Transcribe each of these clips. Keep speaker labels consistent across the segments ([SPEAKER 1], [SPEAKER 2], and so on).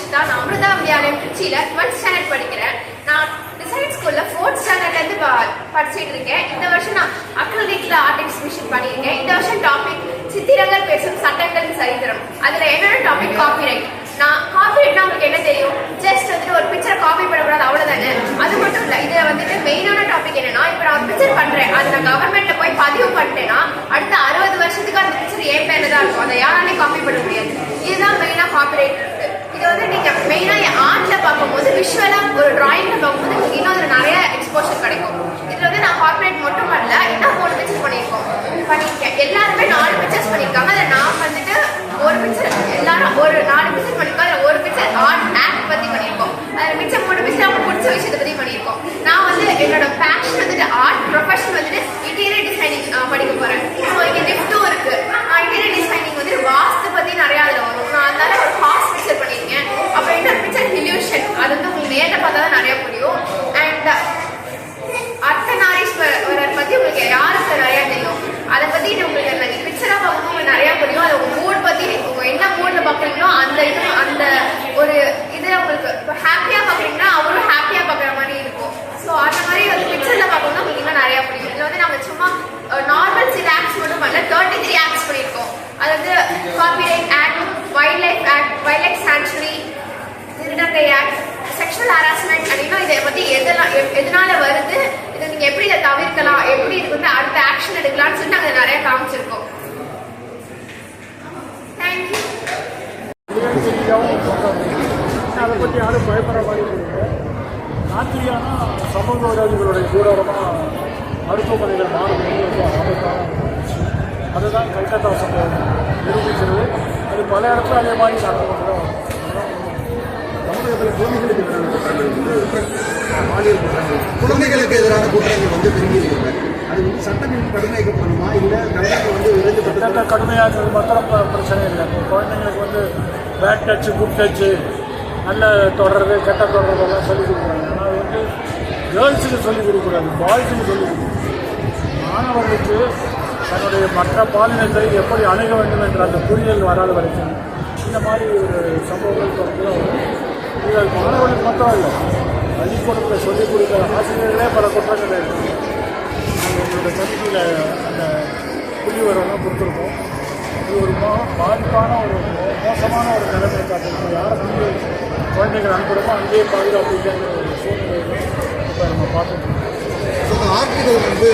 [SPEAKER 1] அக்ஷிதா. நான் அமிர்தா வித்யாலயம் திருச்சியில 12th standard படிக்கிறேன். நான் டிசைன் ஸ்கூல்ல 4th ஸ்டாண்டர்ட்ல இருந்து படிச்சுட்டு இருக்கேன். இந்த வருஷம் நான் அக்ரிலிக்ல ஆர்ட் எக்ஸிபிஷன் பண்ணியிருக்கேன். இந்த வருஷம் டாபிக் சித்திரங்கள் பேசும் சட்டங்கள் சரித்திரம். அதுல என்னோட டாபிக் காப்பிரைட். நான் காப்பிரைட்னா உங்களுக்கு என்ன தெரியும்? ஜஸ்ட் வந்துட்டு ஒரு பிக்சரை காப்பி பண்ணக்கூடாது, அவ்வளவுதானே. அது மட்டும் இல்ல, இதுல வந்துட்டு மெயினான டாபிக் என்னன்னா, இப்ப நான் ஒரு பிக்சர் பண்றேன், அது நான் கவர்மெண்ட்ல போய் பதிவு பண்ணிட்டேன்னா அடுத்த 60 வருஷத்துக்கு அந்த பிக்சர் என் பேர்ல தான் இருக்கும். அதை யாராலையும் காப்பி பண்ண முடியாது. இதுதான் மெயினா காப்பிரைட். இது வந்து நீங்க மெயினா ஆர்ட்ல பார்க்கும்போது விஷுவலா ஒரு டிராயிங்ல பார்க்கும்போது உங்களுக்கு இன்னும் அதுல நிறைய எக்ஸ்போஷர் கிடைக்கும். இதுல வந்து நான் காப்பிரைட் மட்டும் பண்ணல, இன்னும் 3 பிக்சர் பண்ணியிருக்கேன். எல்லாருமே 4 பிக்சர்ஸ் பண்ணியிருக்காங்க. அதில் நான் வந்துட்டு ஒரு பிக்சர், எல்லாரும் ஒரு 4 பிக்சர் பண்ணியிருக்கோம். அதில் ஒரு பிக்சர் ஆக்ட் பத்தி பண்ணியிருக்கோம். அதில் மிச்சம் 3 பிக்சர் அவங்க பிடிச்ச விஷயத்தை பத்தி பண்ணியிருக்கோம். நான் வந்து என்னோட பேஷன் வந்துட்டு ஆர்ட், ப்ரொஃபஷன் வந்துட்டு இன்டீரியர் டிசைனிங் படிக்க போறேன். ஸோ இங்கே நெஃப்ட்டும் இருக்கு. இன்டீரியர் டிசைனிங் வந்து வாஸ்து பத்தி நிறைய அதில் வரும். நான் அதனால ஒரு ஹார்ஸ் பிக்சர் பண்ணியிருக்கேன். அப்புறம் இன்னொரு பிக்சர் இல்யூஷன், அது வந்து உங்களுக்கு நேரில் பார்த்தா தான் நிறைய புரியும். அண்ட் அர்த்தநாரீஸ்வரர் பத்தி உங்களுக்கு யாருக்கு நிறைய தெரியும். அதை பத்தி உங்களுக்கு பிக்சரா பார்க்கும்போது உங்களுக்கு நிறைய புரியும். அது உங்க மூட் பத்தி, உங்க என்ன மூட்ல பாக்குறீங்களோ அந்த இது, அந்த ஒரு இது உங்களுக்கு இப்போ ஹாப்பியா பாக்குறீங்கன்னா அவரும் ஹாப்பியா பாக்குற மாதிரி இருக்கும். ஸோ அந்த மாதிரி ஒரு பிக்சர்ல பார்க்கணும்னா உங்களுக்கு இன்னும் நிறைய புரியும். இதுல வந்து நம்ம சும்மா நார்மல் சில ஆக்ட்ஸ் மட்டும் பண்ணல, 33 ஆக்ட்ஸ் பண்ணியிருக்கோம். அது வந்து copyright act, wild life sanctuary, திருநங்கை ஆக்ட், செக்ஷுவல் ஹராஸ்மெண்ட் அப்படின்னா இதை பத்தி எதனால வருது, இதை நீங்க எப்படி இதை தவிர்க்கலாம், எப்படி இதுக்கு வந்து அடுத்த ஆக்ஷன் எடுக்கலாம்னு சொல்லி நாங்கள் நிறைய காமிச்சிருக்கோம். தேங்க்யூ.
[SPEAKER 2] அதை பற்றி யாரும் பயப்படுற மாதிரி இருக்குது. நாத்திரியானா சமூக விரோதிகளுடைய தூரமாக மருத்துவமனைகள் மாறுவது ரொம்ப ஆபத்தான. அதுதான் கல்கத்தா சம்பவம் நிரூபிக்கிறது. அது பல இடத்துல அதே மாதிரி நடக்கும். தமிழகத்தில்
[SPEAKER 3] குழந்தைகளுக்கு எதிரான குற்றங்கள் வந்து பெருகி இருக்கிறது. அது வந்து சட்டங்கள் கடுமையாக்கப்படணுமா, இல்லை கல்விக்கு வந்து
[SPEAKER 2] சட்டத்தை கடுமையாக்குறது மாத்திரம் பிரச்சனை இல்லை. இப்போ குழந்தைங்களுக்கு வந்து பேட் டச்சு, குட் டச்சு, நல்ல தொடர்றது, கெட்ட தொடர்றதெல்லாம் சொல்லிக் கொடுக்குறாங்க. ஆனால் அது வந்து கேர்ள்ஸுக்கு சொல்லிக் கொடுக்கக்கூடாது, பாய்ஸுக்கு சொல்லிக் கொடுக்கணும். மாணவர்களுக்கு தன்னுடைய மற்ற பாலினத்தை எப்படி அணுக வேண்டும் என்ற அந்த புரிதல் வராத வரைக்கும் இந்த மாதிரி ஒரு சம்பவங்கள் தொடர்ந்து வரும். இது மாணவர்களுக்கு மட்டும் இல்லை, பள்ளிக்கூடத்தில் சொல்லிக் கொடுக்குற ஆசிரியர்களே பல குற்றங்கள் இருக்குது. நாங்கள் எங்களோட கல்வியில் அந்த புள்ளி வரலாம் கொடுத்துருக்கோம். இது ஒரு பாதிப்பான ஒரு மோசமான ஒரு நிலைமை காட்டிருக்கோம். யாரை வந்து குழந்தைகள் அனுப்புகிறோமோ அங்கேயே பாதுகாப்பு இல்லைங்கிற ஒரு சூழ்நிலை இப்போ நம்ம பார்த்துருக்கோம்.
[SPEAKER 3] ஆர்ட்டுகள் வந்து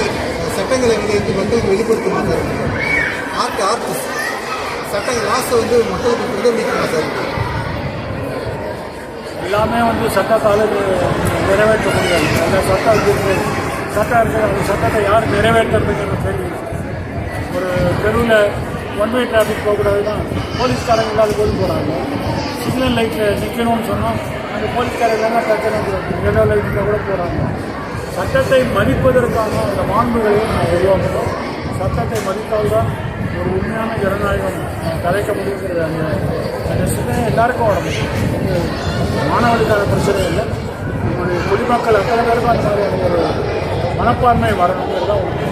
[SPEAKER 3] சட்டங்களை வந்து மக்களுக்கு வெளிப்படுத்தணும் சார். ஆர்டிஸ்ட் சட்டங்கள் லாஸ்ட்டை வந்து மக்களுக்கு பிரதிபலிக்கணும் சார்.
[SPEAKER 2] எல்லாமே வந்து சட்டத்தால் நிறைவேற்ற முடியாது. அந்த சட்டம் இருக்குது, அந்த சட்டத்தை யார் நிறைவேற்றுறதுங்கிற கேள்வி. ஒரு தெருவில் ஒன்வே டிராஃபிக் போகக்கூடாதுன்னா போலீஸ்காரங்க இல்லாத போது போகிறாங்க. சிக்னல் லைட்டில் நிற்கணும்னு சொன்னால் அந்த போலீஸ்காரங்க பிரச்சனை எல்லோ லைட்டில் கூட போகிறாங்க. சட்டத்தை மதிப்பதற்கான அந்த மாண்புகளையும் நான் உருவாக்கணும். சட்டத்தை மதித்தால்தான் ஒரு உண்மையான ஜனநாயகம் கலைக்க முடியுங்கிறது அந்த சிந்தனை எல்லாருக்கும் வரணும். மாணவர்களுக்கான பிரச்சனை இல்லை, நம்முடைய குடிமக்கள் அத்தனை பேருக்கும் அந்த மாதிரியான ஒரு மனப்பான்மை வரணுங்கிறது தான் உண்மை.